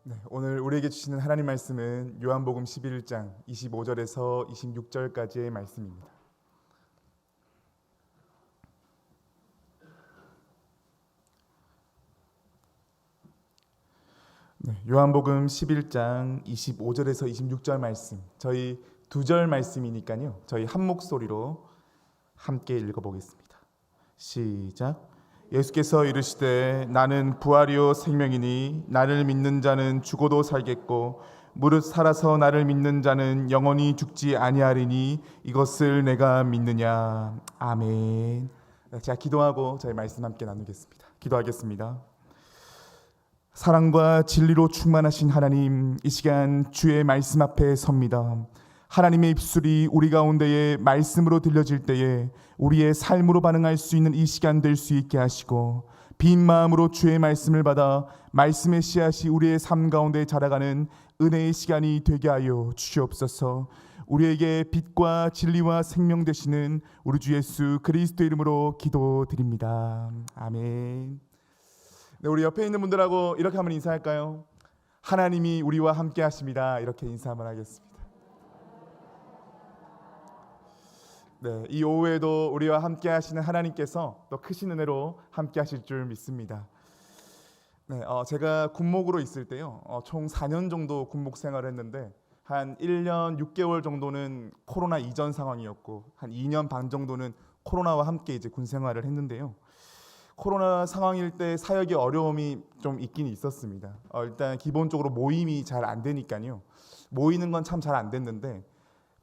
네, 오늘 우리에게 주시는 하나님 말씀은 요한복음 11장 25절에서 26절까지의 말씀입니다. 네, 요한복음 11장 25절에서 26절 말씀, 저희 두 절 말씀이니까요. 저희 한 목소리로 함께 읽어보겠습니다. 시작. 예수께서 이르시되 나는 부활이요 생명이니 나를 믿는 자는 죽어도 살겠고 무릇 살아서 나를 믿는 자는 영원히 죽지 아니하리니 이것을 내가 믿느냐. 아멘. 자, 기도하고 저희 말씀 함께 나누겠습니다. 기도하겠습니다. 사랑과 진리로 충만하신 하나님, 이 시간 주의 말씀 앞에 섭니다. 하나님의 입술이 우리 가운데에 말씀으로 들려질 때에 우리의 삶으로 반응할 수 있는 이 시간 될 수 있게 하시고, 빈 마음으로 주의 말씀을 받아 말씀의 씨앗이 우리의 삶 가운데 자라가는 은혜의 시간이 되게 하여 주시옵소서. 우리에게 빛과 진리와 생명 되시는 우리 주 예수 그리스도 이름으로 기도드립니다. 아멘. 네, 우리 옆에 있는 분들하고 이렇게 한번 인사할까요? 하나님이 우리와 함께 하십니다. 이렇게 인사 한번 하겠습니다. 네, 이 오후에도 우리와 함께 하시는 하나님께서 또 크신 은혜로 함께 하실 줄 믿습니다. 네, 제가 군목으로 있을 때요, 총 4년 정도 군목 생활을 했는데 한 1년 6개월 정도는 코로나 이전 상황이었고 한 2년 반 정도는 코로나와 함께 이제 군 생활을 했는데요. 코로나 상황일 때 사역의 어려움이 좀 있긴 있었습니다. 일단 기본적으로 모임이 잘 안 되니까요. 모이는 건 참 잘 안 됐는데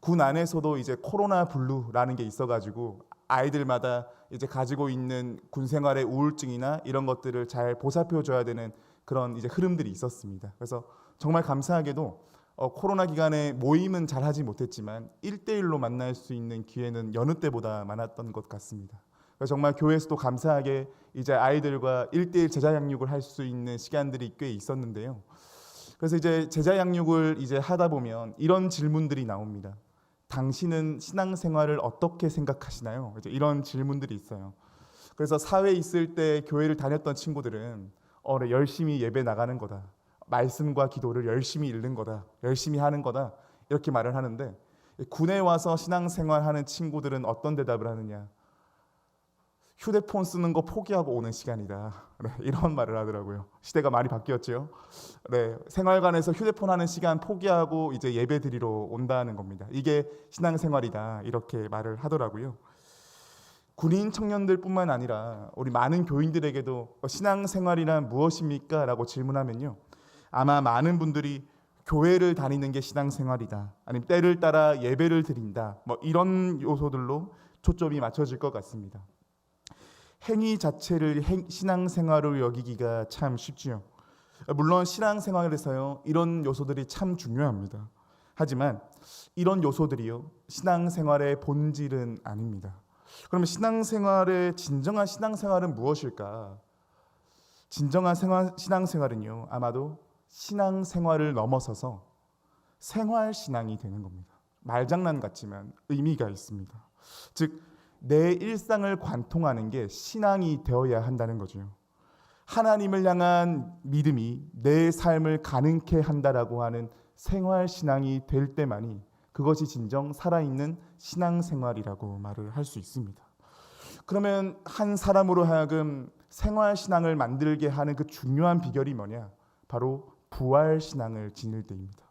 군 안에서도 이제 코로나 블루라는 게 있어가지고 아이들마다 이제 가지고 있는 군 생활의 우울증이나 이런 것들을 잘 보살펴 줘야 되는 그런 이제 흐름들이 있었습니다. 그래서 정말 감사하게도 코로나 기간에 모임은 잘 하지 못했지만 1대1로 만날 수 있는 기회는 여느 때보다 많았던 것 같습니다. 그래서 정말 교회에서도 감사하게 이제 아이들과 1대1 제자 양육을 할 수 있는 시간들이 꽤 있었는데요. 그래서 이제 제자 양육을 이제 하다 보면 이런 질문들이 나옵니다. 당신은 신앙생활을 어떻게 생각하시나요? 이제 이런 질문들이 있어요. 그래서 사회에 있을 때 교회를 다녔던 친구들은 네, 열심히 예배 나가는 거다. 말씀과 기도를 열심히 읽는 거다. 열심히 하는 거다. 이렇게 말을 하는데 군에 와서 신앙생활하는 친구들은 어떤 대답을 하느냐? 휴대폰 쓰는 거 포기하고 오는 시간이다. 네, 이런 말을 하더라고요. 시대가 많이 바뀌었죠. 네, 생활관에서 휴대폰 하는 시간 포기하고 이제 예배 드리러 온다는 겁니다. 이게 신앙생활이다. 이렇게 말을 하더라고요. 군인 청년들뿐만 아니라 우리 많은 교인들에게도 신앙생활이란 무엇입니까? 라고 질문하면요. 아마 많은 분들이 교회를 다니는 게 신앙생활이다. 아니면 때를 따라 예배를 드린다. 뭐 이런 요소들로 초점이 맞춰질 것 같습니다. 행위 자체를 신앙생활로 여기기가 참 쉽지요. 물론 신앙생활에서요 이런 요소들이 참 중요합니다. 하지만 이런 요소들이요 신앙생활의 본질은 아닙니다. 그러면 진정한 신앙생활은 무엇일까? 진정한 신앙생활은요 아마도 신앙생활을 넘어서서 생활신앙이 되는 겁니다. 말장난 같지만 의미가 있습니다. 즉 내 일상을 관통하는 게 신앙이 되어야 한다는 거죠. 하나님을 향한 믿음이 내 삶을 가능케 한다라고 하는 생활신앙이 될 때만이 그것이 진정 살아있는 신앙생활이라고 말을 할 수 있습니다. 그러면 한 사람으로 하여금 생활신앙을 만들게 하는 그 중요한 비결이 뭐냐? 바로 부활신앙을 지닐 때입니다.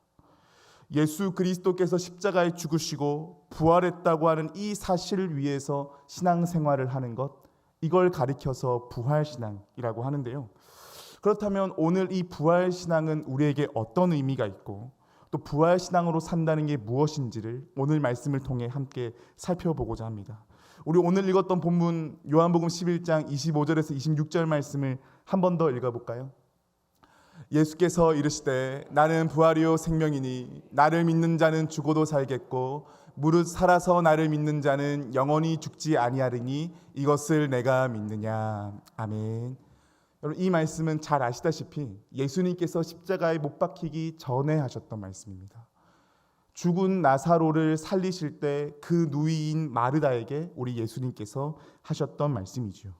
예수 그리스도께서 십자가에 죽으시고 부활했다고 하는 이 사실을 위해서 신앙생활을 하는 것, 이걸 가리켜서 부활신앙이라고 하는데요. 그렇다면 오늘 이 부활신앙은 우리에게 어떤 의미가 있고 또 부활신앙으로 산다는 게 무엇인지를 오늘 말씀을 통해 함께 살펴보고자 합니다. 우리 오늘 읽었던 본문 요한복음 11장 25절에서 26절 말씀을 한 번 더 읽어볼까요? 예수께서 이르시되 나는 부활이요 생명이니 나를 믿는 자는 죽어도 살겠고 무릇 살아서 나를 믿는 자는 영원히 죽지 아니하리니 이것을 내가 믿느냐. 아멘. 여러분 이 말씀은 잘 아시다시피 예수님께서 십자가에 못 박히기 전에 하셨던 말씀입니다. 죽은 나사로를 살리실 때 그 누이인 마르다에게 우리 예수님께서 하셨던 말씀이죠.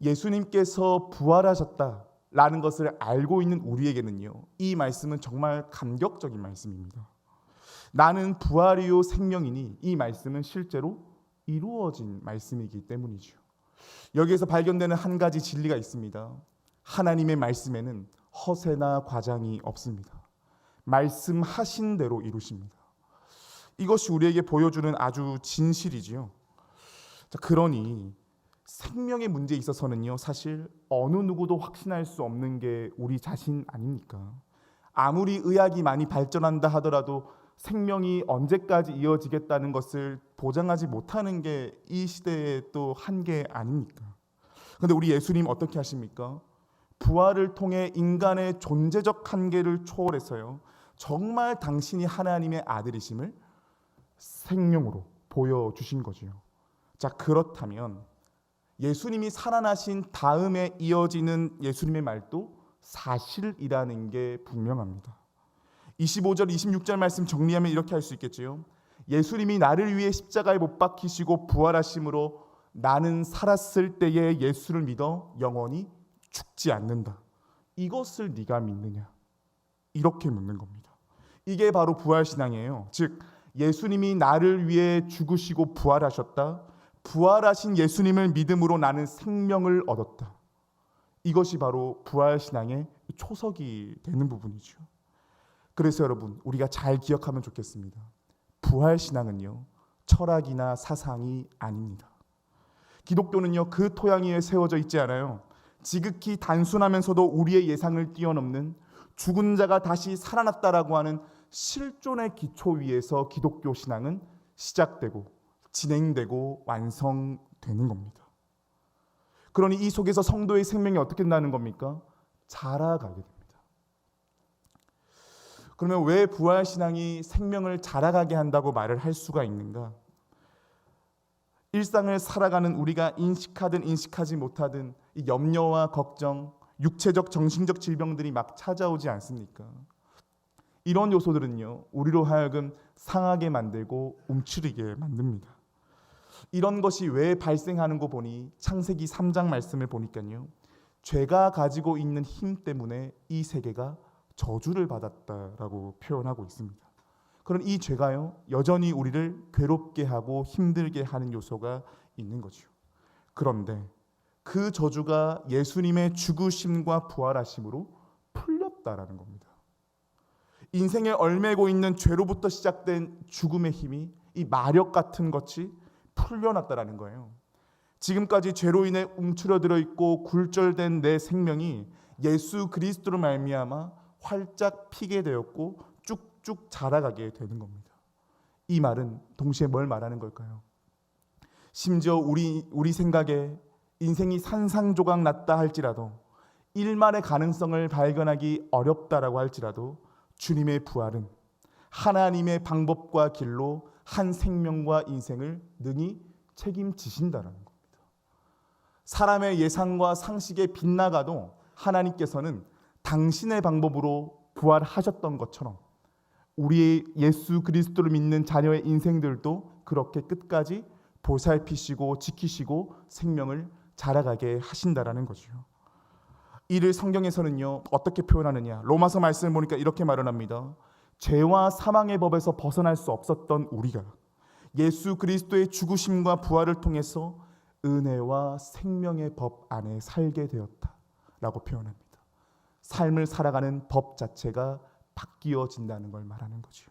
예수님께서 부활하셨다. 라는 것을 알고 있는 우리에게는요, 이 말씀은 정말 감격적인 말씀입니다. 나는 부활이요 생명이니, 이 말씀은 실제로 이루어진 말씀이기 때문이죠. 여기에서 발견되는 한 가지 진리가 있습니다. 하나님의 말씀에는 허세나 과장이 없습니다. 말씀하신 대로 이루십니다. 이것이 우리에게 보여주는 아주 진실이지요. 자, 그러니 생명의 문제에 있어서는요, 사실 어느 누구도 확신할 수 없는 게 우리 자신 아닙니까? 아무리 의학이 많이 발전한다 하더라도 생명이 언제까지 이어지겠다는 것을 보장하지 못하는 게 이 시대의 또 한계 아닙니까? 그런데 우리 예수님 어떻게 하십니까? 부활을 통해 인간의 존재적 한계를 초월해서요, 정말 당신이 하나님의 아들이심을 생명으로 보여주신 거지요. 자, 그렇다면 예수님이 살아나신 다음에 이어지는 예수님의 말도 사실이라는 게 분명합니다. 25절, 26절 말씀 정리하면 이렇게 할 수 있겠지요. 예수님이 나를 위해 십자가에 못 박히시고 부활하심으로 나는 살았을 때에 예수를 믿어 영원히 죽지 않는다. 이것을 네가 믿느냐? 이렇게 묻는 겁니다. 이게 바로 부활신앙이에요. 즉 예수님이 나를 위해 죽으시고 부활하셨다. 부활하신 예수님을 믿음으로 나는 생명을 얻었다. 이것이 바로 부활신앙의 초석이 되는 부분이죠. 그래서 여러분, 우리가 잘 기억하면 좋겠습니다. 부활신앙은요, 철학이나 사상이 아닙니다. 기독교는요, 그 토양 위에 세워져 있지 않아요. 지극히 단순하면서도 우리의 예상을 뛰어넘는 죽은 자가 다시 살아났다라고 하는 실존의 기초 위에서 기독교 신앙은 시작되고 진행되고 완성되는 겁니다. 그러니 이 속에서 성도의 생명이 어떻게 된다는 겁니까? 자라가게 됩니다. 그러면 왜 부활신앙이 생명을 자라가게 한다고 말을 할 수가 있는가? 일상을 살아가는 우리가 인식하든 인식하지 못하든 이 염려와 걱정, 육체적 정신적 질병들이 막 찾아오지 않습니까? 이런 요소들은요, 우리로 하여금 상하게 만들고 움츠리게 만듭니다. 이런 것이 왜 발생하는 거 보니 창세기 3장 말씀을 보니까요, 죄가 가지고 있는 힘 때문에 이 세계가 저주를 받았다라고 표현하고 있습니다. 그런 이 죄가요, 여전히 우리를 괴롭게 하고 힘들게 하는 요소가 있는 거죠. 그런데 그 저주가 예수님의 죽으심과 부활하심으로 풀렸다라는 겁니다. 인생에 얽매고 있는 죄로부터 시작된 죽음의 힘이 이 마력 같은 것이 풀려났다라는 거예요. 지금까지 죄로 인해 움츠러들어 있고 굴절된 내 생명이 예수 그리스도로 말미암아 활짝 피게 되었고 쭉쭉 자라가게 되는 겁니다. 이 말은 동시에 뭘 말하는 걸까요? 심지어 우리 생각에 인생이 산산조각 났다 할지라도 일말의 가능성을 발견하기 어렵다라고 할지라도 주님의 부활은 하나님의 방법과 길로 한 생명과 인생을 능히 책임지신다라는 겁니다. 사람의 예상과 상식에 빗나가도 하나님께서는 당신의 방법으로 부활하셨던 것처럼 우리의 예수 그리스도를 믿는 자녀의 인생들도 그렇게 끝까지 보살피시고 지키시고 생명을 자라가게 하신다라는 거죠. 이를 성경에서는요, 어떻게 표현하느냐? 로마서 말씀을 보니까 이렇게 말을 합니다. 죄와 사망의 법에서 벗어날 수 없었던 우리가 예수 그리스도의 죽으심과 부활을 통해서 은혜와 생명의 법 안에 살게 되었다라고 표현합니다. 삶을 살아가는 법 자체가 바뀌어진다는 걸 말하는 거죠.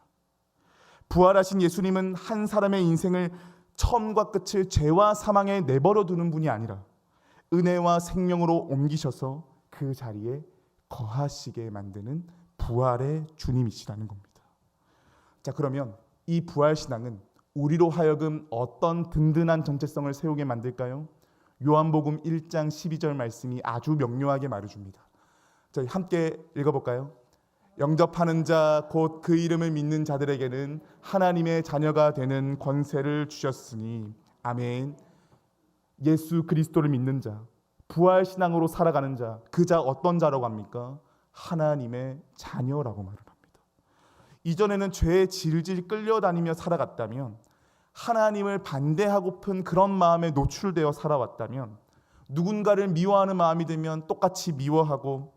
부활하신 예수님은 한 사람의 인생을 처음과 끝을 죄와 사망에 내버려 두는 분이 아니라 은혜와 생명으로 옮기셔서 그 자리에 거하시게 만드는 부활의 주님이시라는 겁니다. 자, 그러면 이 부활신앙은 우리로 하여금 어떤 든든한 정체성을 세우게 만들까요? 요한복음 1장 12절 말씀이 아주 명료하게 말해줍니다. 저희 함께 읽어볼까요? 영접하는 자 곧 그 이름을 믿는 자들에게는 하나님의 자녀가 되는 권세를 주셨으니 아멘. 예수 그리스도를 믿는 자, 부활신앙으로 살아가는 자, 그 자 어떤 자라고 합니까? 하나님의 자녀라고 말을 합니다. 이전에는 죄에 질질 끌려다니며 살아갔다면, 하나님을 반대하고픈 그런 마음에 노출되어 살아왔다면 누군가를 미워하는 마음이 들면 똑같이 미워하고,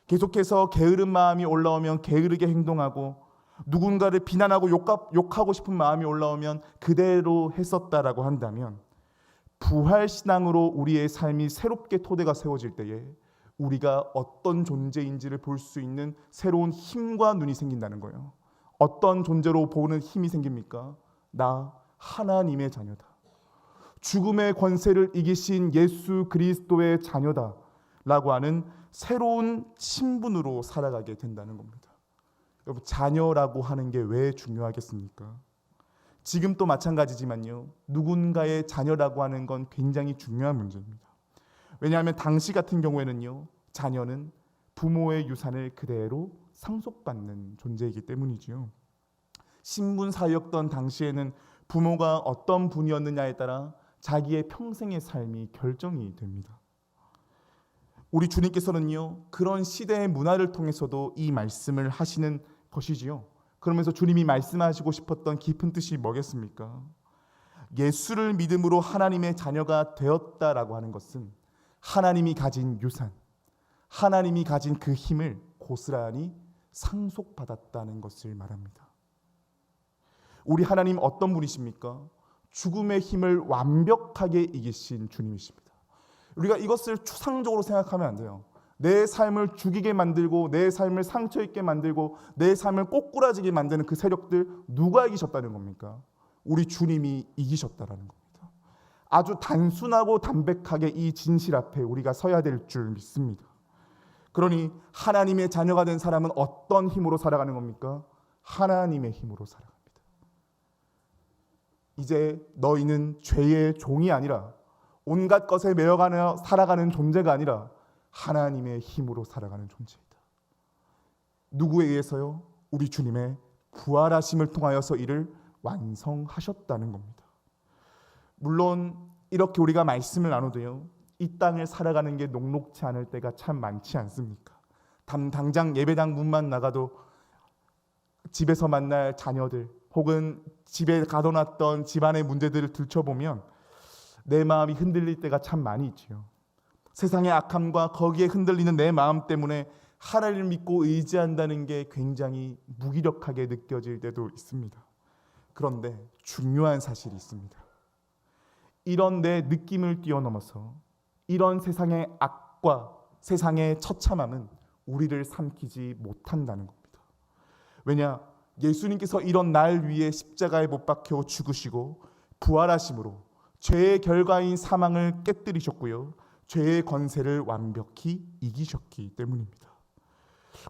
계속해서 게으른 마음이 올라오면 게으르게 행동하고, 누군가를 비난하고 욕하고 싶은 마음이 올라오면 그대로 했었다라고 한다면, 부활신앙으로 우리의 삶이 새롭게 토대가 세워질 때에 우리가 어떤 존재인지를 볼 수 있는 새로운 힘과 눈이 생긴다는 거예요. 어떤 존재로 보는 힘이 생깁니까? 나 하나님의 자녀다. 죽음의 권세를 이기신 예수 그리스도의 자녀다 라고 하는 새로운 신분으로 살아가게 된다는 겁니다. 여러분, 자녀라고 하는 게 왜 중요하겠습니까? 지금 또 마찬가지지만요, 누군가의 자녀라고 하는 건 굉장히 중요한 문제입니다. 왜냐하면 당시 같은 경우에는요, 자녀는 부모의 유산을 그대로 상속받는 존재이기 때문이지요. 신분사였던 당시에는 부모가 어떤 분이었느냐에 따라 자기의 평생의 삶이 결정이 됩니다. 우리 주님께서는요, 그런 시대의 문화를 통해서도 이 말씀을 하시는 것이지요. 그러면서 주님이 말씀하시고 싶었던 깊은 뜻이 뭐겠습니까? 예수를 믿음으로 하나님의 자녀가 되었다라고 하는 것은 하나님이 가진 유산, 하나님이 가진 그 힘을 고스란히 상속받았다는 것을 말합니다. 우리 하나님 어떤 분이십니까? 죽음의 힘을 완벽하게 이기신 주님이십니다. 우리가 이것을 추상적으로 생각하면 안 돼요. 내 삶을 죽이게 만들고, 내 삶을 상처 있게 만들고, 내 삶을 꼬꾸라지게 만드는 그 세력들, 누가 이기셨다는 겁니까? 우리 주님이 이기셨다라는 겁니다. 아주 단순하고 담백하게 이 진실 앞에 우리가 서야 될 줄 믿습니다. 그러니 하나님의 자녀가 된 사람은 어떤 힘으로 살아가는 겁니까? 하나님의 힘으로 살아갑니다. 이제 너희는 죄의 종이 아니라, 온갖 것에 매여가며 살아가는 존재가 아니라 하나님의 힘으로 살아가는 존재이다. 누구에 의해서요? 우리 주님의 부활하심을 통하여서 이를 완성하셨다는 겁니다. 물론 이렇게 우리가 말씀을 나누도요, 이 땅을 살아가는 게 녹록치 않을 때가 참 많지 않습니까? 당장 예배당 문만 나가도 집에서 만날 자녀들, 혹은 집에 가둬놨던 집안의 문제들을 들춰보면 내 마음이 흔들릴 때가 참 많이 있지요. 세상의 악함과 거기에 흔들리는 내 마음 때문에 하나님을 믿고 의지한다는 게 굉장히 무기력하게 느껴질 때도 있습니다. 그런데 중요한 사실이 있습니다. 이런 내 느낌을 뛰어넘어서 이런 세상의 악과 세상의 처참함은 우리를 삼키지 못한다는 겁니다. 왜냐? 예수님께서 이런 날 위에 십자가에 못 박혀 죽으시고 부활하심으로 죄의 결과인 사망을 깨뜨리셨고요, 죄의 권세를 완벽히 이기셨기 때문입니다.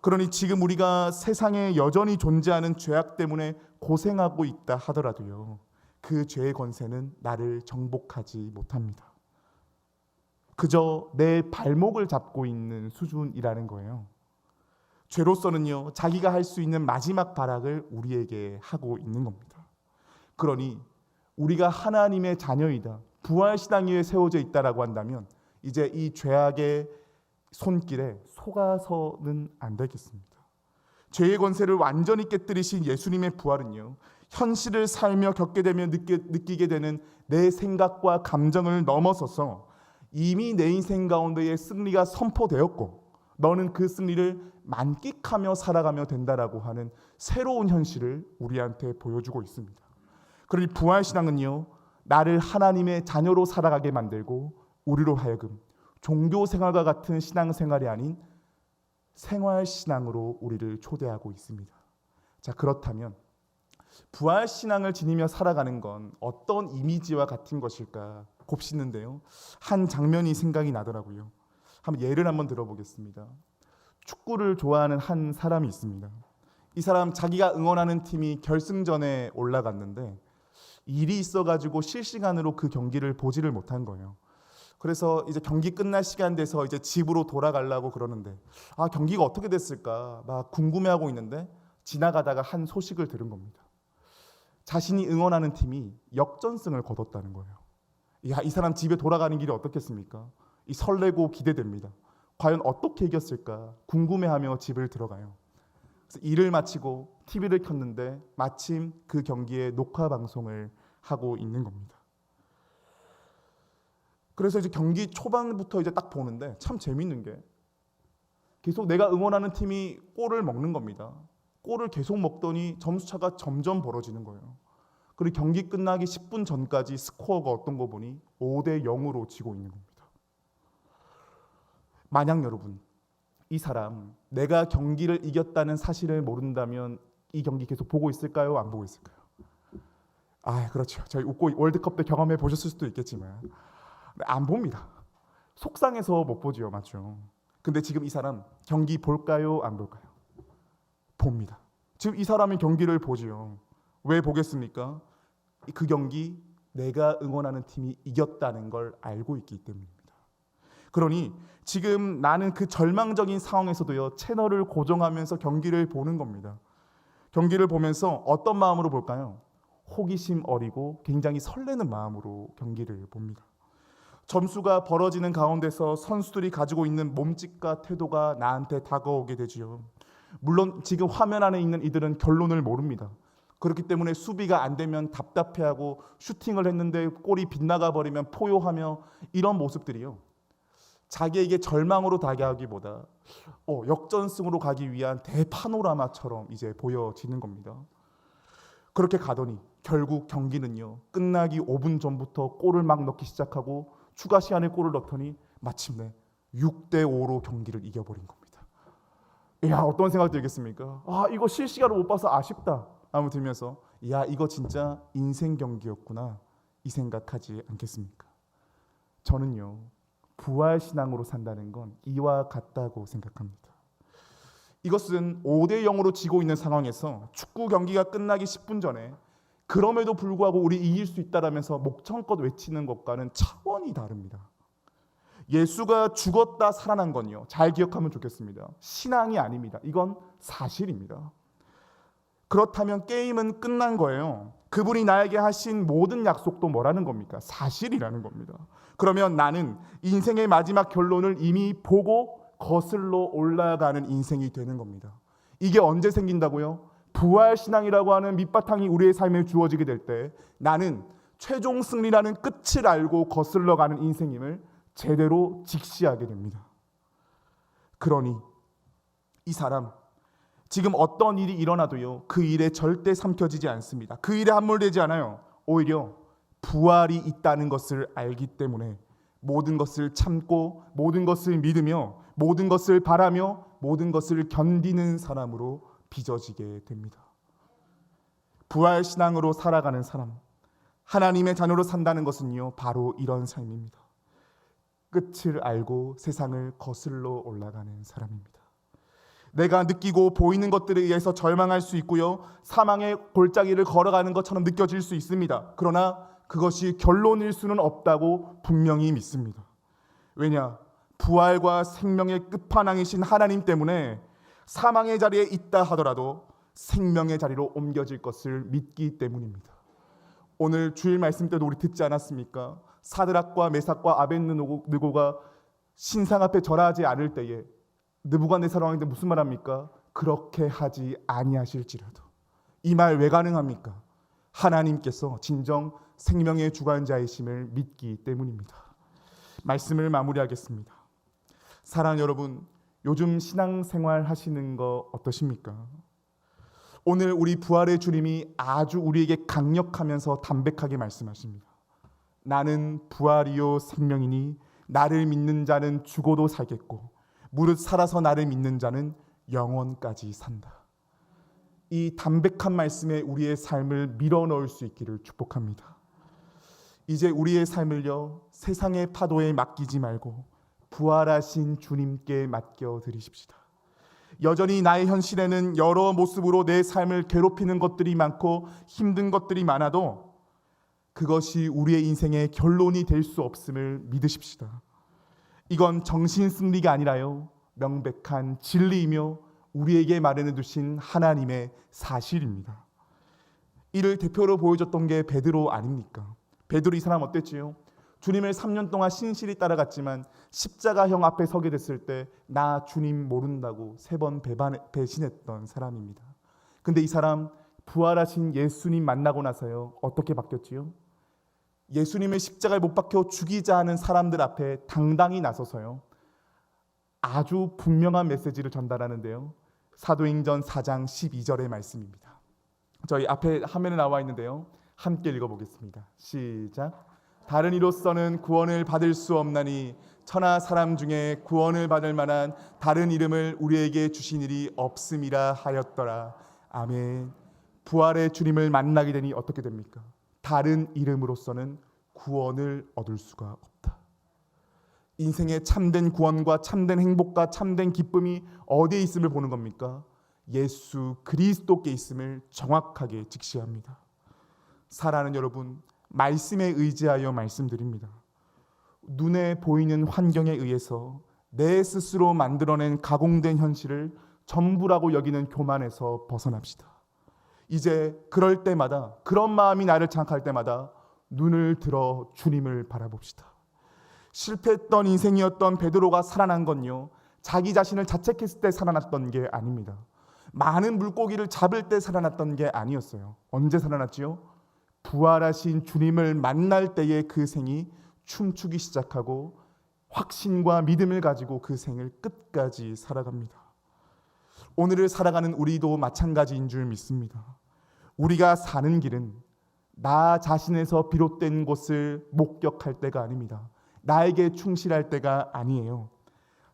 그러니 지금 우리가 세상에 여전히 존재하는 죄악 때문에 고생하고 있다 하더라도요, 그 죄의 권세는 나를 정복하지 못합니다. 그저 내 발목을 잡고 있는 수준이라는 거예요. 죄로서는요, 자기가 할 수 있는 마지막 발악을 우리에게 하고 있는 겁니다. 그러니 우리가 하나님의 자녀이다, 부활신앙 위에 세워져 있다라고 한다면 이제 이 죄악의 손길에 속아서는 안 되겠습니다. 죄의 권세를 완전히 깨뜨리신 예수님의 부활은요, 현실을 살며 겪게 되면 느끼게 되는 내 생각과 감정을 넘어서서 이미 내 인생 가운데에 승리가 선포되었고, 너는 그 승리를 만끽하며 살아가며 된다라고 하는 새로운 현실을 우리한테 보여주고 있습니다. 그러니 부활신앙은요, 나를 하나님의 자녀로 살아가게 만들고 우리로 하여금 종교생활과 같은 신앙생활이 아닌 생활신앙으로 우리를 초대하고 있습니다. 자, 그렇다면 부활신앙을 지니며 살아가는 건 어떤 이미지와 같은 것일까 곱씹는데요, 한 장면이 생각이 나더라고요. 예를 한번 들어보겠습니다. 축구를 좋아하는 한 사람이 있습니다. 이 사람 자기가 응원하는 팀이 결승전에 올라갔는데 일이 있어가지고 실시간으로 그 경기를 보지를 못한 거예요. 그래서 이제 경기 끝날 시간 돼서 이제 집으로 돌아가려고 그러는데, 경기가 어떻게 됐을까 막 궁금해하고 있는데 지나가다가 한 소식을 들은 겁니다. 자신이 응원하는 팀이 역전승을 거뒀다는 거예요. 이 사람 집에 돌아가는 길이 어떻겠습니까? 설레고 기대됩니다. 과연 어떻게 이겼을까 궁금해하며 집을 들어가요. 그래서 일을 마치고 TV를 켰는데 마침 그 경기의 녹화 방송을 하고 있는 겁니다. 그래서 이제 경기 초반부터 이제 딱 보는데 참 재밌는 게 계속 내가 응원하는 팀이 골을 먹는 겁니다. 골을 계속 먹더니 점수차가 점점 벌어지는 거예요. 그리고 경기 끝나기 10분 전까지 스코어가 어떤 거 보니 5대 0으로 지고 있는 겁니다. 만약 여러분 이 사람 내가 경기를 이겼다는 사실을 모른다면 이 경기 계속 보고 있을까요? 안 보고 있을까요? 그렇죠. 저희 웃고 월드컵 때 경험해 보셨을 수도 있겠지만 안 봅니다. 속상해서 못 보지요, 맞죠? 근데 지금 이 사람 경기 볼까요? 안 볼까요? 봅니다. 지금 이 사람이 경기를 보지요. 왜 보겠습니까? 그 경기 내가 응원하는 팀이 이겼다는 걸 알고 있기 때문입니다. 그러니 지금 나는 그 절망적인 상황에서도요, 채널을 고정하면서 경기를 보는 겁니다. 경기를 보면서 어떤 마음으로 볼까요? 호기심 어리고 굉장히 설레는 마음으로 경기를 봅니다. 점수가 벌어지는 가운데서 선수들이 가지고 있는 몸짓과 태도가 나한테 다가오게 되지요. 물론 지금 화면 안에 있는 이들은 결론을 모릅니다. 그렇기 때문에 수비가 안 되면 답답해하고 슈팅을 했는데 골이 빗나가 버리면 포효하며 이런 모습들이요. 자기에게 절망으로 다가가기보다 역전승으로 가기 위한 대파노라마처럼 이제 보여지는 겁니다. 그렇게 가더니 결국 경기는요. 끝나기 5분 전부터 골을 막 넣기 시작하고 추가 시간에 골을 넣더니 마침내 6대 5로 경기를 이겨버린 겁니다. 어떤 생각 들겠습니까? 이거 실시간으로 못 봐서 아쉽다. 아무 들면서 이거 진짜 인생 경기였구나. 이 생각하지 않겠습니까? 저는요. 부활신앙으로 산다는 건 이와 같다고 생각합니다. 이것은 5대 0으로 지고 있는 상황에서 축구 경기가 끝나기 10분 전에 그럼에도 불구하고 우리 이길 수 있다라면서 목청껏 외치는 것과는 차원이 다릅니다. 예수가 죽었다 살아난 건요. 잘 기억하면 좋겠습니다. 신앙이 아닙니다. 이건 사실입니다. 그렇다면 게임은 끝난 거예요. 그분이 나에게 하신 모든 약속도 뭐라는 겁니까? 사실이라는 겁니다. 그러면 나는 인생의 마지막 결론을 이미 보고 거슬러 올라가는 인생이 되는 겁니다. 이게 언제 생긴다고요? 부활신앙이라고 하는 밑바탕이 우리의 삶에 주어지게 될 때 나는 최종 승리라는 끝을 알고 거슬러 가는 인생임을 제대로 직시하게 됩니다. 그러니 이 사람 지금 어떤 일이 일어나도요, 그 일에 절대 삼켜지지 않습니다. 그 일에 함몰되지 않아요. 오히려 부활이 있다는 것을 알기 때문에 모든 것을 참고 모든 것을 믿으며 모든 것을 바라며 모든 것을 견디는 사람으로 빚어지게 됩니다. 부활신앙으로 살아가는 사람, 하나님의 자녀로 산다는 것은요, 바로 이런 삶입니다. 끝을 알고 세상을 거슬러 올라가는 사람입니다. 내가 느끼고 보이는 것들에 의해서 절망할 수 있고요, 사망의 골짜기를 걸어가는 것처럼 느껴질 수 있습니다. 그러나 그것이 결론일 수는 없다고 분명히 믿습니다. 왜냐? 부활과 생명의 끝판왕이신 하나님 때문에 사망의 자리에 있다 하더라도 생명의 자리로 옮겨질 것을 믿기 때문입니다. 오늘 주일 말씀 때도 우리 듣지 않았습니까? 사드락과 메삭과 아벳느고가 신상 앞에 절하지 않을 때에 느부갓네살 왕인데 무슨 말합니까? 그렇게 하지 아니하실지라도. 이 말 왜 가능합니까? 하나님께서 진정 생명의 주관자이심을 믿기 때문입니다. 말씀을 마무리하겠습니다. 사랑하는 여러분, 요즘 신앙생활 하시는 거 어떠십니까? 오늘 우리 부활의 주님이 아주 우리에게 강력하면서 담백하게 말씀하십니다. 나는 부활이요 생명이니 나를 믿는 자는 죽어도 살겠고 무릇 살아서 나를 믿는 자는 영원까지 산다. 이 담백한 말씀에 우리의 삶을 밀어넣을 수 있기를 축복합니다. 이제 우리의 삶을요, 세상의 파도에 맡기지 말고 부활하신 주님께 맡겨드리십시다. 여전히 나의 현실에는 여러 모습으로 내 삶을 괴롭히는 것들이 많고 힘든 것들이 많아도 그것이 우리의 인생의 결론이 될 수 없음을 믿으십시다. 이건 정신승리가 아니라요, 명백한 진리이며 우리에게 마련해 두신 하나님의 사실입니다. 이를 대표로 보여줬던 게 베드로 아닙니까? 베드로 이 사람 어땠지요? 주님을 3년 동안 신실히 따라갔지만 십자가형 앞에 서게 됐을 때 나 주님 모른다고 3번 배신했던 사람입니다. 근데 이 사람 부활하신 예수님 만나고 나서요, 어떻게 바뀌었지요? 예수님을 십자가에 못 박혀 죽이자 하는 사람들 앞에 당당히 나서서요, 아주 분명한 메시지를 전달하는데요. 사도행전 4장 12절의 말씀입니다. 저희 앞에 화면에 나와 있는데요, 함께 읽어보겠습니다. 시작. 다른 이로서는 구원을 받을 수 없나니 천하 사람 중에 구원을 받을 만한 다른 이름을 우리에게 주신 일이 없음이라 하였더라. 아멘. 부활의 주님을 만나게 되니 어떻게 됩니까? 다른 이름으로서는 구원을 얻을 수가 없다. 인생의 참된 구원과 참된 행복과 참된 기쁨이 어디에 있음을 보는 겁니까? 예수 그리스도께 있음을 정확하게 직시합니다. 사랑하는 여러분, 말씀에 의지하여 말씀드립니다. 눈에 보이는 환경에 의해서 내 스스로 만들어낸 가공된 현실을 전부라고 여기는 교만에서 벗어납시다. 이제 그럴 때마다, 그런 마음이 나를 장악할 때마다 눈을 들어 주님을 바라봅시다. 실패했던 인생이었던 베드로가 살아난 건요, 자기 자신을 자책했을 때 살아났던 게 아닙니다. 많은 물고기를 잡을 때 살아났던 게 아니었어요. 언제 살아났지요? 부활하신 주님을 만날 때에 그 생이 춤추기 시작하고 확신과 믿음을 가지고 그 생을 끝까지 살아갑니다. 오늘을 살아가는 우리도 마찬가지인 줄 믿습니다. 우리가 사는 길은 나 자신에서 비롯된 것을 목격할 때가 아닙니다. 나에게 충실할 때가 아니에요.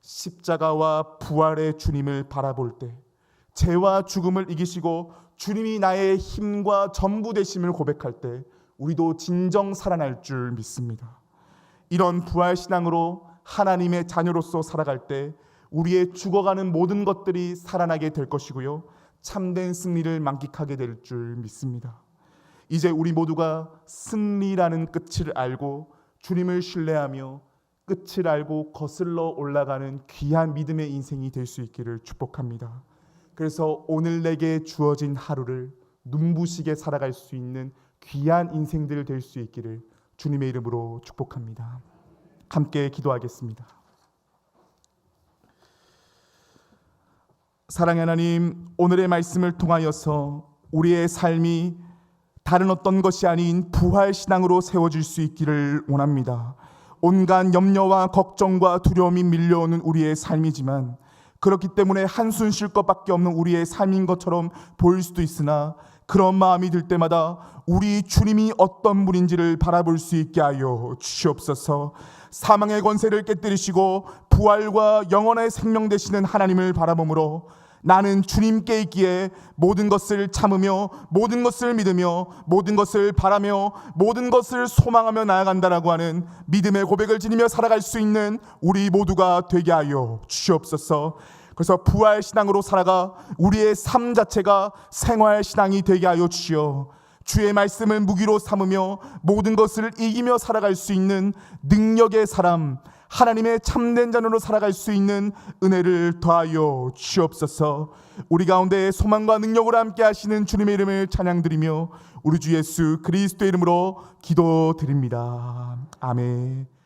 십자가와 부활의 주님을 바라볼 때, 죄와 죽음을 이기시고 주님이 나의 힘과 전부 되심을 고백할 때 우리도 진정 살아날 줄 믿습니다. 이런 부활신앙으로 하나님의 자녀로서 살아갈 때 우리의 죽어가는 모든 것들이 살아나게 될 것이고요, 참된 승리를 만끽하게 될 줄 믿습니다. 이제 우리 모두가 승리라는 끝을 알고 주님을 신뢰하며 끝을 알고 거슬러 올라가는 귀한 믿음의 인생이 될 수 있기를 축복합니다. 그래서 오늘 내게 주어진 하루를 눈부시게 살아갈 수 있는 귀한 인생들 될 수 있기를 주님의 이름으로 축복합니다. 함께 기도하겠습니다. 사랑의 하나님, 오늘의 말씀을 통하여서 우리의 삶이 다른 어떤 것이 아닌 부활신앙으로 세워질 수 있기를 원합니다. 온갖 염려와 걱정과 두려움이 밀려오는 우리의 삶이지만, 그렇기 때문에 한숨 쉴 것밖에 없는 우리의 삶인 것처럼 보일 수도 있으나, 그런 마음이 들 때마다 우리 주님이 어떤 분인지를 바라볼 수 있게 하여 주시옵소서. 사망의 권세를 깨뜨리시고 부활과 영원의 생명 되시는 하나님을 바라보므로 나는 주님께 있기에 모든 것을 참으며 모든 것을 믿으며 모든 것을 바라며 모든 것을 소망하며 나아간다라고 하는 믿음의 고백을 지니며 살아갈 수 있는 우리 모두가 되게 하여 주시옵소서. 그래서 부활신앙으로 살아가 우리의 삶 자체가 생활신앙이 되게 하여 주시어 주의 말씀을 무기로 삼으며 모든 것을 이기며 살아갈 수 있는 능력의 사람, 하나님의 참된 자녀로 살아갈 수 있는 은혜를 더하여 주옵소서. 우리 가운데 소망과 능력으로 함께 하시는 주님의 이름을 찬양드리며 우리 주 예수 그리스도의 이름으로 기도드립니다. 아멘.